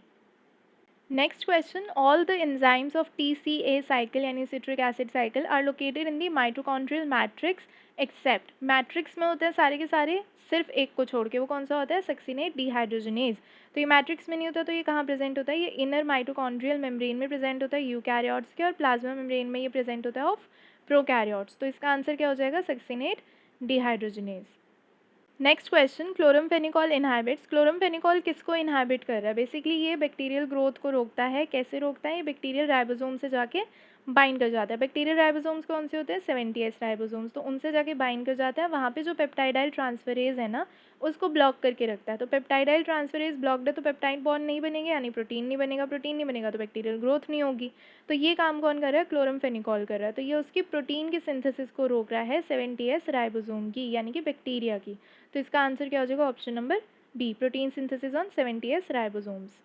Next question, all the enzymes of TCA cycle यानी citric acid cycle are located in the mitochondrial matrix except. Matrix में होते हैं सारे के सारे, सिर्फ एक को छोड़ के, वो कौन सा होता है, सक्सिनेट डिहाइड्रोजनेज। तो ये मैट्रिक्स में नहीं होता, तो ये कहाँ प्रेजेंट होता है, ये इनर माइटोकॉन्ड्रियल मेम्ब्रेन में प्रेजेंट होता है यूकैरियोट्स के, और प्लाज्मा मेम्ब्रेन में ये प्रेजेंट होता है ऑफ प्रोकैरियोट्स। तो इसका आंसर क्या हो जाएगा, succinate dehydrogenase. Next question, chloramphenicol inhibits. Chloramphenicol किसको इनहाबिट कर रहा है, बेसिकली ये बैक्टीरियल ग्रोथ को रोकता है। कैसे रोकता है, ये बैक्टीरियल राइबोसोम से जाके बाइंड कर जाता है। बैक्टीरियल राइबोसोम्स कौन से होते हैं, 70S राइबोसोम्स, तो उनसे जाके बाइंड कर जाता है। वहाँ पे जो पेप्टाइडाइल ट्रांसफरेज है ना उसको ब्लॉक करके रखता है। तो पेप्टाइडाइल ट्रांसफरेज ब्लॉक्ड है तो पेप्टाइड बॉन्ड नहीं बनेंगे, यानी प्रोटीन नहीं बनेगा, प्रोटीन नहीं बनेगा तो बैक्टीरियल ग्रोथ नहीं होगी। तो ये काम कौन कर रहा है, क्लोरमफेनिकॉल कर रहा है। तो ये उसकी प्रोटीन की सिंथेसिस को रोक रहा है 70S राइबोसोम की, यानी कि बैक्टीरिया की। तो इसका आंसर क्या हो जाएगा, option number B, protein synthesis on 70S ribosomes.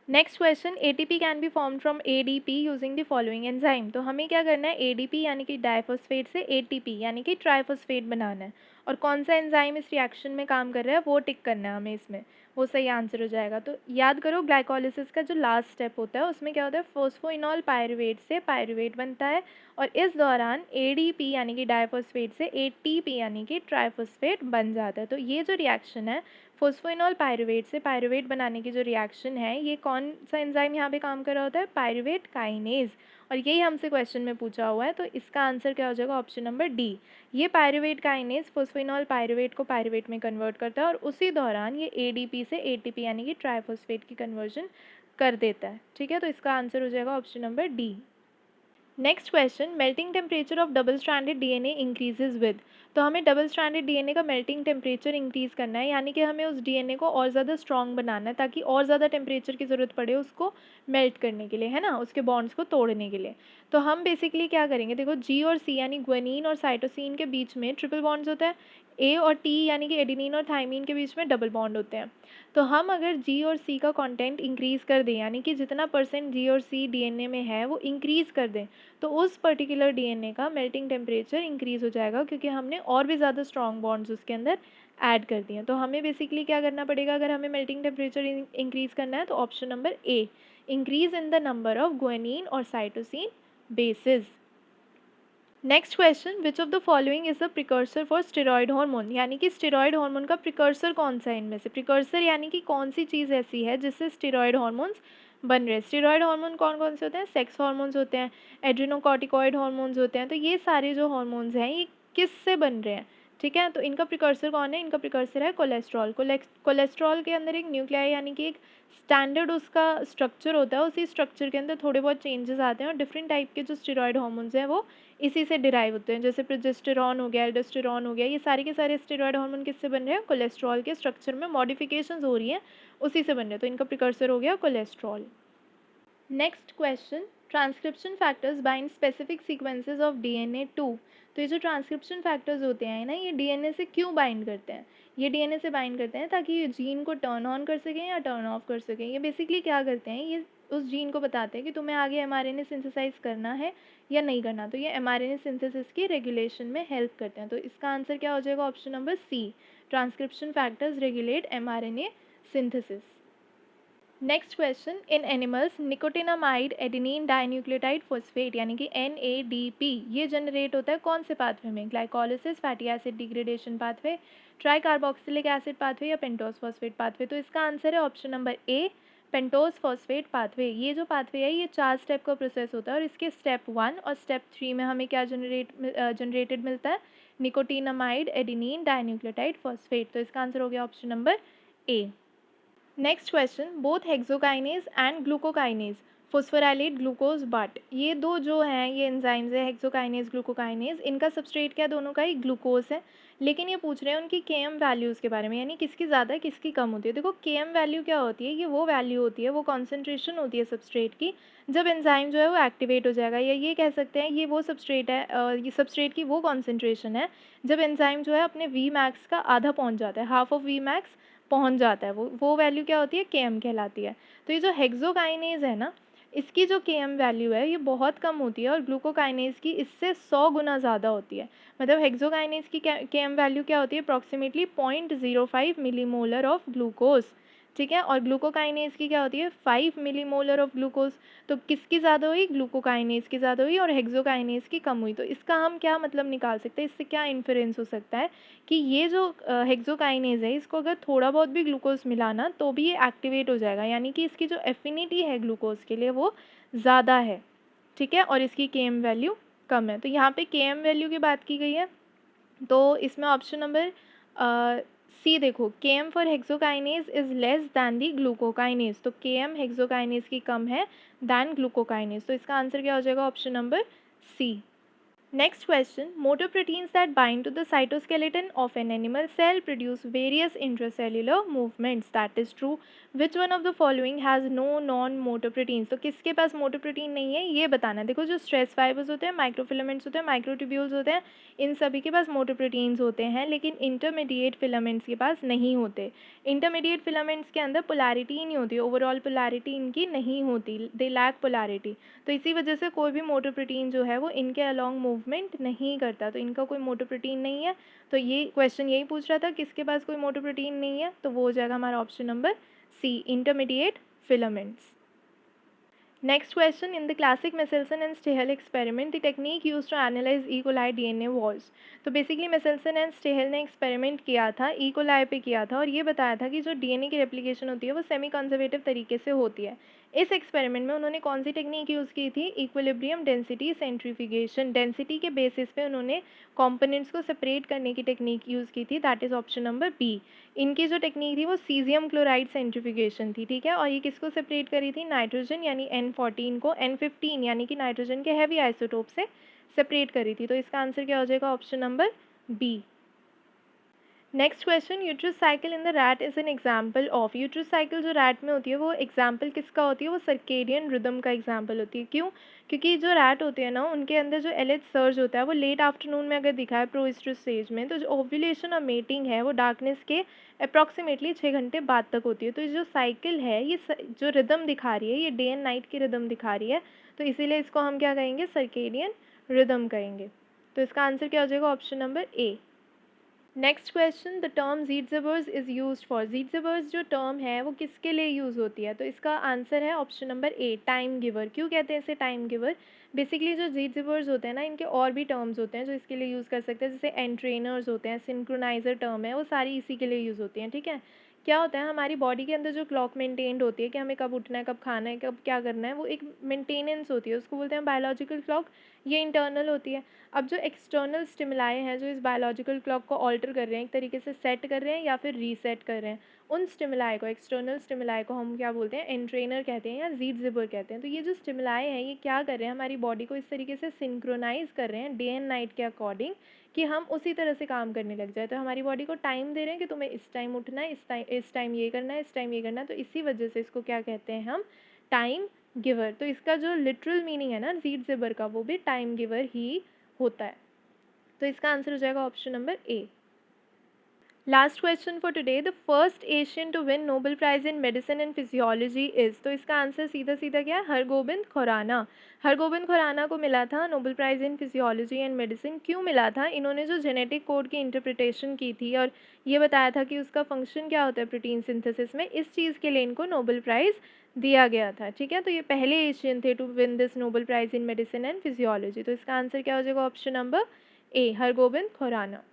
Next question, ATP can be form from ADP using the following enzyme. तो हमें क्या करना है, ADP यानी कि डाइफॉस्फेट से ATP यानी कि ट्राइफॉस्फेट बनाना है। और कौन सा एंजाइम इस रिएक्शन में काम कर रहा है वो टिक करना है हमें इसमें, वो सही आंसर हो जाएगा। तो याद करो ग्लाइकोलिसिस का जो लास्ट स्टेप होता है उसमें क्या होता है, फोस्फोइनॉल पायरुवेट से पायरुवेट बनता है और इस दौरान एडीपी यानी कि डाइफॉस्फेट से एटीपी यानी कि ट्राइफॉस्फेट बन जाता है। तो ये जो रिएक्शन है फोस्फोइनॉल पायरुवेट से पायरुवेट बनाने की जो रिएक्शन है, ये कौन सा एंजाइम यहाँ पे काम कर रहा होता है, पायरुवेट काइनेज। और यही हमसे क्वेश्चन में पूछा हुआ है, तो इसका आंसर क्या हो जाएगा, ऑप्शन नंबर डी। ये पायरुवेट काइनेज फोस्फोइनॉल पायरुवेट को पायरुवेट में कन्वर्ट करता है और उसी दौरान ये एडीपी से एटीपी यानी कि ट्राइफॉस्फेट की कन्वर्जन कर देता है। ठीक है, तो इसका आंसर हो जाएगा option number D. Next question, melting temperature of double stranded DNA increases with. तो हमें डबल स्ट्रैंडेड डीएनए का मेल्टिंग टेम्परेचर इंक्रीज़ करना है, यानी कि हमें उस डीएनए को और ज़्यादा स्ट्रॉन्ग बनाना है ताकि और ज़्यादा टेम्परेचर की ज़रूरत पड़े उसको मेल्ट करने के लिए, है ना, उसके बॉन्ड्स को तोड़ने के लिए। तो हम बेसिकली क्या करेंगे, देखो जी और सी यानी ग्वेनिन और साइटोसिन के बीच में ट्रिपल बॉन्ड्स होता है, ए और टी यानी कि एडिनिन और थाइमिन के बीच में डबल बॉन्ड होते हैं। तो हम अगर जी और सी का कंटेंट इंक्रीज़ कर दें, यानी कि जितना परसेंट जी और सी डीएनए में है वो इंक्रीज़ कर दें, तो उस पर्टिकुलर डीएनए का मेल्टिंग टेम्परेचर इंक्रीज़ हो जाएगा, क्योंकि हमने और भी ज़्यादा स्ट्रॉन्ग बॉन्ड्स उसके अंदर ऐड कर दिए। तो हमें बेसिकली क्या करना पड़ेगा, अगर हमें मेल्टिंग टेम्परेचर इंक्रीज़ करना है, तो option number A, increase in the number of guanine और cytosine bases. Next question, which of the following is the precursor for steroid hormone, यानी कि स्टेरॉयड हार्मोन का प्रिकर्सर कौन सा है इनमें से। प्रिकर्सर यानी कि कौन सी चीज़ ऐसी है जिससे स्टेरॉयड हार्मोन्स बन रहे हैं। स्टेरॉयड हार्मोन कौन कौन से होते हैं, सेक्स हार्मोन्स होते हैं, एड्रेनोकॉर्टिकॉइड हार्मोन्स होते हैं। तो ये सारे जो हार्मोन्स हैं ये किससे बन रहे हैं, ठीक है। तो इनका प्रिकर्सर कौन है, इनका प्रिकर्सर है कोलेस्ट्रॉल। कोलेस्ट्रॉल के अंदर एक न्यूक्लियाई यानी कि एक स्टैंडर्ड उसका स्ट्रक्चर होता है, उसी स्ट्रक्चर के अंदर थोड़े बहुत चेंजेस आते हैं और डिफरेंट टाइप के जो स्टेरॉयड हार्मोन्स हैं वो इसी से डिराइव होते हैं। जैसे प्रोजेस्टेरॉन हो गया, एल्डोस्टेरॉन हो गया, ये सारे के सारे स्टेरॉयड हार्मोन किससे बन रहे हैं, कोलेस्ट्रॉल के स्ट्रक्चर में मॉडिफिकेशंस हो रही हैं उसी से बन रहे हैं। तो इनका प्रिकर्सर हो गया cholesterol. Next question, transcription factors bind specific sequences of DNA to. तो ये जो ट्रांसक्रिप्शन फैक्टर्स होते हैं ना, ये डीएनए से क्यों बाइंड करते हैं, ये डीएनए से बाइंड करते हैं ताकि ये जीन को टर्न ऑन कर सकें या टर्न ऑफ कर सकें। ये बेसिकली क्या करते हैं, ये उस जीन को बताते हैं कि तुम्हें आगे एमआरएनए सिंथेसाइज करना है या नहीं करना। तो ये एमआरएनए सिंथेसिस की रेगुलेशन में हेल्प करते हैं। तो इसका आंसर क्या हो जाएगा, option number C, transcription factors regulate mRNA synthesis. Next question, in animals nicotinamide adenine dinucleotide phosphate यानी कि NADP ये जनरेट होता है कौन से पाथवे में, glycolysis, fatty acid degradation pathway, try carboxylic acid pathway या पेंटोस फॉस्फेट पाथवे। तो इसका आंसर है ऑप्शन नंबर ए, पेंटोस फॉस्फेट पाथवे। ये जो पाथवे है ये 4 स्टेप का प्रोसेस होता है और इसके स्टेप 1 और स्टेप 3 में हमें क्या जनरेटेड मिलता है, निकोटिनामाइड एडेनिन डाइन्यूक्लियोटाइड फॉस्फेट। तो इसका आंसर हो गया option number A. Next question, both hexokinase and glucokinase phosphorylate glucose but. ये दो जो हैं ये एंजाइम्स है, हेक्सोकाइनेज ग्लूकोकाइनेज, इनका सबस्ट्रेट क्या दोनों का ही ग्लूकोज है, लेकिन ये पूछ रहे हैं उनकी केएम वैल्यूज़ के बारे में, यानी किसकी ज़्यादा किसकी कम होती है। देखो केएम वैल्यू क्या होती है, ये वो वैल्यू होती है, वो कॉन्सेंट्रेशन होती है सबस्ट्रेट की जब एंजाइम जो है वो एक्टिवेट हो जाएगा, या ये कह सकते हैं ये वो सबस्ट्रेट है, ये सबस्ट्रेट की वो कॉन्सेंट्रेशन है जब एंजाइम जो है अपने वी मैक्स का आधा पहुँच जाता है, हाफ ऑफ वी मैक्स पहुंच जाता है, वो वैल्यू क्या होती है, केएम कहलाती है। तो ये जो हेक्सोकाइनेज है ना, इसकी जो केएम वैल्यू है ये बहुत कम होती है और ग्लूकोकाइनेज की इससे 100 गुना ज़्यादा होती है। मतलब हेक्सोकाइनेज की केएम वैल्यू क्या होती है, अप्रॉक्सीमेटली 0.05 मिलीमोलर ऑफ ग्लूकोज, ठीक है, और ग्लूकोकाइनेज की क्या होती है 5 मिलीमोलर ऑफ ग्लूकोज। तो किसकी ज़्यादा हुई, ग्लूकोकाइनेज की ज़्यादा हुई और हेक्सोकाइनेज की कम हुई। तो इसका हम क्या मतलब निकाल सकते हैं, इससे क्या इन्फरेंस हो सकता है कि ये जो हेक्सोकाइनेज है इसको अगर थोड़ा बहुत भी ग्लूकोज मिलाना तो भी ये एक्टिवेट हो जाएगा, यानी कि इसकी जो एफिनिटी है ग्लूकोज के लिए वो ज़्यादा है, ठीक है, और इसकी केएम वैल्यू कम है। तो यहाँ पे केएम वैल्यू की बात की गई है, तो इसमें ऑप्शन नंबर सी देखो, KM for hexokinase is less than the glucokinase. तो केएम हेक्सोकाइनेज की कम है दैन ग्लूकोकाइनेज। तो इसका आंसर क्या हो जाएगा, option number C. Next question, motor proteins that bind to the cytoskeleton of an animal cell produce various intracellular movements. That is true. Which one of the following has no non-motor proteins? तो किसके पास मोटर प्रोटीन नहीं है ये बताना है। देखो जो स्ट्रेस फाइबर्स होते हैं, माइक्रोफिलामेंट्स होते हैं, माइक्रोट्यूब्यूल्स होते हैं, इन सभी के पास मोटर प्रोटीन्स होते हैं, लेकिन इंटरमीडिएट फिलामेंट्स के पास नहीं होते। इंटरमीडिएट फिलामेंट्स के अंदर पोलैरिटी ही नहीं होती, ओवरऑल पोलैरिटी इनकी नहीं होती, दे लैक पोलैरिटी। तो इसी वजह से कोई भी मोटर प्रोटीन जो है वो इनके अलॉन्ग मूव मूवमेंट नहीं करता, तो इनका कोई मोटर प्रोटीन नहीं है। तो ये क्वेश्चन यही पूछ रहा था किसके पास कोई मोटर प्रोटीन नहीं है, तो वो हो जाएगा हमारा option number C, intermediate filaments. Next question, in the classic Michelson and Stahel experiment, the technique used to analyze E. coli DNA was। तो बेसिकली मिसेल्सन एंड स्टेहल ने एक्सपेरिमेंट किया था ई कोलाई पे किया था और ये बताया था कि जो डीएनए की रेप्लिकेशन होती है वो सेमी कंजर्वेटिव तरीके से होती है। इस एक्सपेरिमेंट में उन्होंने कौन सी टेक्निक यूज़ की थी, इक्विलिब्रियम डेंसिटी सेंट्रीफ्यूगेशन, डेंसिटी के बेसिस पे उन्होंने कंपोनेंट्स को सेपरेट करने की टेक्निक यूज़ की थी, that is option number B. इनकी जो टेक्निक थी वो सीजियम क्लोराइड सेंट्रीफ्यूगेशन थी, ठीक है। और ये किसको सेपरेट करी थी, नाइट्रोजन यानी N14 को N15 यानी कि नाइट्रोजन के हैवी आइसोटोप से सेपरेट करी थी। तो इसका आंसर क्या हो जाएगा, option number B. Next question, uterus cycle in the rat is an example of. Uterus cycle जो रैट में होती है वो एग्जाम्पल किसका होती है, वो सर्केडियन रिदम का एग्जाम्पल होती है। क्यों, क्योंकि जो रैट होते हैं ना उनके अंदर जो एलएच सर्ज होता है वो लेट आफ्टरनून में अगर दिखा है प्रोइस्ट्रस स्टेज में, तो जो ओव्यूलेशन और मेटिंग है वो डार्कनेस के अप्रॉक्सीमेटली 6 घंटे बाद तक होती है। तो जो साइकिल है ये जो रिदम दिखा रही है ये डे एंड नाइट की रिदम दिखा रही है, तो इसीलिए इसको हम क्या कहेंगे, सर्केडियन रिदम कहेंगे। तो इसका आंसर क्या हो जाएगा, option number A. Next question, the term zeitgebers is used for. Zeitgebers जो टर्म है वो किसके लिए यूज़ होती है, तो इसका आंसर है ऑप्शन नंबर ए, टाइम गिवर। क्यों कहते हैं इसे टाइम गिवर, बेसिकली जो ज़ीट्ज़ेबर्स होते हैं ना इनके और भी टर्म्स होते हैं जो इसके लिए यूज़ कर सकते हैं, जैसे एंट्रेनर्स होते हैं, सिंक्रोनाइज़र टर्म है, वो सारी इसी के लिए यूज़ होती हैं, ठीक है। क्या होता है हमारी बॉडी के अंदर जो क्लॉक मेंटेन्ड होती है कि हमें कब उठना है, कब खाना है, कब क्या करना है, वो एक मेंटेनेंस होती है, उसको बोलते हैं बायोलॉजिकल क्लॉक। ये इंटरनल होती है। अब जो एक्सटर्नल स्टिमुलाई हैं जो इस बायोलॉजिकल क्लॉक को ऑल्टर कर रहे हैं, एक तरीके से सेट कर रहे हैं या फिर रीसेट कर रहे हैं, उन स्टिमुलाई को, एक्सटर्नल स्टिमुलाई को हम क्या बोलते हैं, एंट्रेनर कहते हैं या ज़ीट्ज़ेबर कहते हैं। तो ये जो स्टिमुलाई हैं ये क्या कर रहे हैं, हमारी बॉडी को इस तरीके से सिंक्रोनाइज़ कर रहे हैं डे एंड नाइट के अकॉर्डिंग, कि हम उसी तरह से काम करने लग जाए। तो हमारी बॉडी को टाइम दे रहे हैं कि तुम्हें इस टाइम उठना है, इस टाइम ये करना है, इस टाइम ये करना है। तो इसी वजह से इसको क्या कहते हैं हम, टाइम गिवर। तो इसका जो लिटरल मीनिंग है ना ज़ीट्ज़ेबर का, वो भी टाइम गिवर ही होता है। तो इसका आंसर हो जाएगा option number A. Last question for today, the first Asian to win Nobel prize in medicine and physiology is. तो इसका आंसर सीधा सीधा क्या है, हरगोबिंद खुराना। हरगोबिंद खुराना को मिला था Nobel prize in physiology and medicine. क्यों मिला था, इन्होंने जो जेनेटिक कोड की इंटरप्रिटेशन की थी और ये बताया था कि उसका फंक्शन क्या होता है प्रोटीन सिंथेसिस में, इस चीज़ के लिए इनको नोबेल प्राइज़ दिया गया था, ठीक है। तो ये पहले एशियन थे to win this Nobel prize in medicine and physiology. तो इसका आंसर क्या हो जाएगा, option number A, Hargobind Khurana.